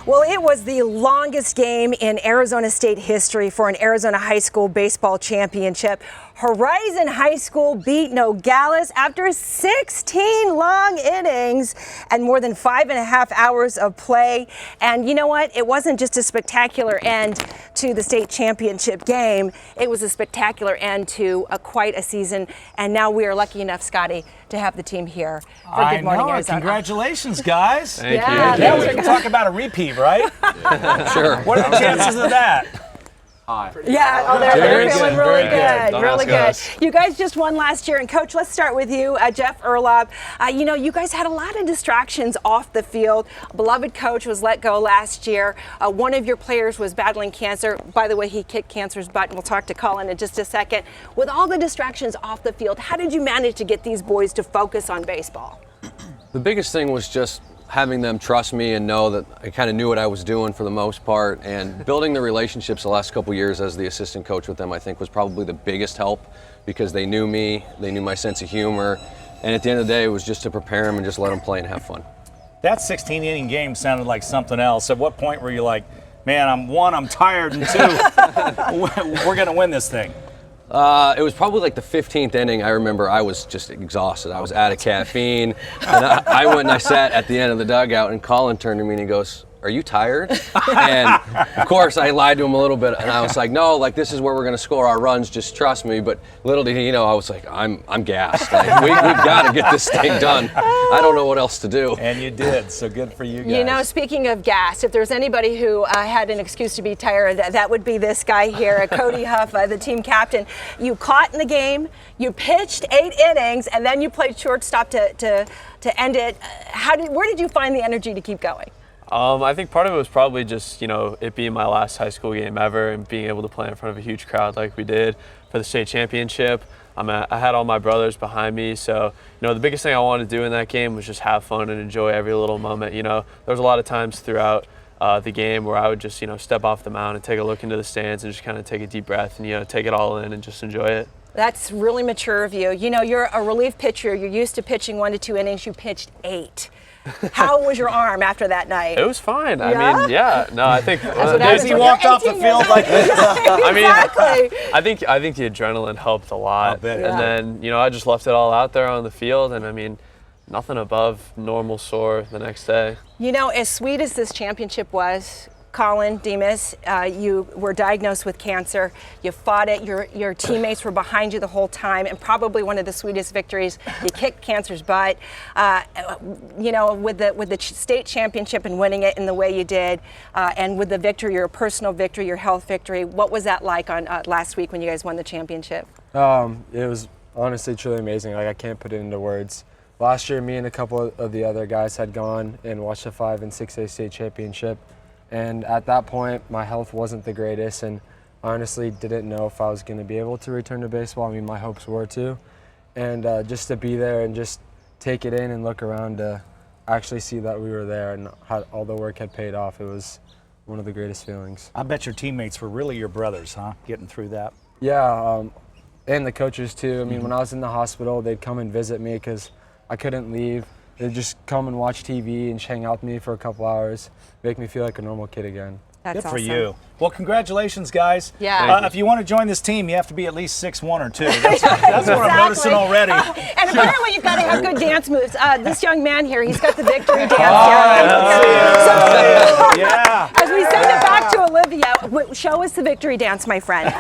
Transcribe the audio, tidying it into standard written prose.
Well, it was the longest game in Arizona State history for an Arizona high school baseball championship. Horizon High School beat Nogales after 16 long innings and more than 5.5 hours of play. And you know what? It wasn't just a spectacular end to the state championship game. It was a spectacular end to quite a season. And now we are lucky enough, Scotty, to have the team here for Good Morning Arizona. Congratulations, guys. Thank you. Yeah, we can talk about a repeat, right? Sure. What are the chances of that? Yeah, they're feeling really good, really good. Us. You guys just won last year, and Coach, let's start with you, Jeff Erlob. You guys had a lot of distractions off the field. A beloved coach was let go last year. One of your players was battling cancer. By the way, he kicked cancer's butt, and we'll talk to Colin in just a second. With all the distractions off the field, how did you manage to get these boys to focus on baseball? The biggest thing was just having them trust me and know that I kind of knew what I was doing for the most part, and building the relationships the last couple years as the assistant coach with them, I think, was probably the biggest help, because they knew me, they knew my sense of humor, and at the end of the day it was just to prepare them and just let them play and have fun. That 16-inning game sounded like something else. At what point were you like, man, I'm tired, and two, we're going to win this thing? It was probably like the 15th inning. I remember I was just exhausted. I was out of caffeine. And I went and I sat at the end of the dugout, and Colin turned to me and he goes, "Are you tired?" And of course I lied to him a little bit, and I was like, "No, like this is where we're going to score our runs, just trust me." But little did he know, I was like, I'm gassed. Like, we've got to get this thing done. I don't know what else to do. And you did, so good for you guys. You know, speaking of gas, if there's anybody who had an excuse to be tired, that would be this guy here, Cody Huff, the team captain. You caught in the game, you pitched 8 innings, and then you played shortstop to end it. Where did you find the energy to keep going? I think part of it was probably just, it being my last high school game ever and being able to play in front of a huge crowd like we did for the state championship. I had all my brothers behind me, so, the biggest thing I wanted to do in that game was just have fun and enjoy every little moment. There was a lot of times throughout the game where I would just, step off the mound and take a look into the stands and just kind of take a deep breath and, take it all in and just enjoy it. That's really mature of you. You're a relief pitcher. You're used to pitching 1 to 2 innings. You pitched 8. How was your arm after that night? It was fine. Yeah? I mean, yeah. No, I think as he walked off the field like this. I mean, exactly. I think the adrenaline helped a lot. I bet. And then, I just left it all out there on the field, and I mean, nothing above normal sore the next day. As sweet as this championship was, Colin Demas, you were diagnosed with cancer. You fought it. Your teammates were behind you the whole time, and probably one of the sweetest victories. You kicked cancer's butt. With the state championship and winning it in the way you did, and with the victory, your personal victory, your health victory. What was that like on last week when you guys won the championship? It was honestly truly amazing. Like, I can't put it into words. Last year, me and a couple of the other guys had gone and watched the 5 and 6A state championship. And at that point, my health wasn't the greatest, and I honestly didn't know if I was going to be able to return to baseball. I mean, my hopes were to. And just to be there and just take it in and look around to actually see that we were there and how all the work had paid off, it was one of the greatest feelings. I bet your teammates were really your brothers, huh, getting through that? Yeah, and the coaches too. I mean, when I was in the hospital, they'd come and visit me because I couldn't leave. They'd just come and watch TV and hang out with me for a couple hours, make me feel like a normal kid again. That's Good for awesome. you. Well, congratulations, guys. Yeah. If you want to join this team, you have to be at least 6'1" or 2. That's what I'm noticing already. And apparently you've got to have good dance moves. This young man here, he's got the victory dance. Yeah. As we send it back to Olivia, show us the victory dance, my friend.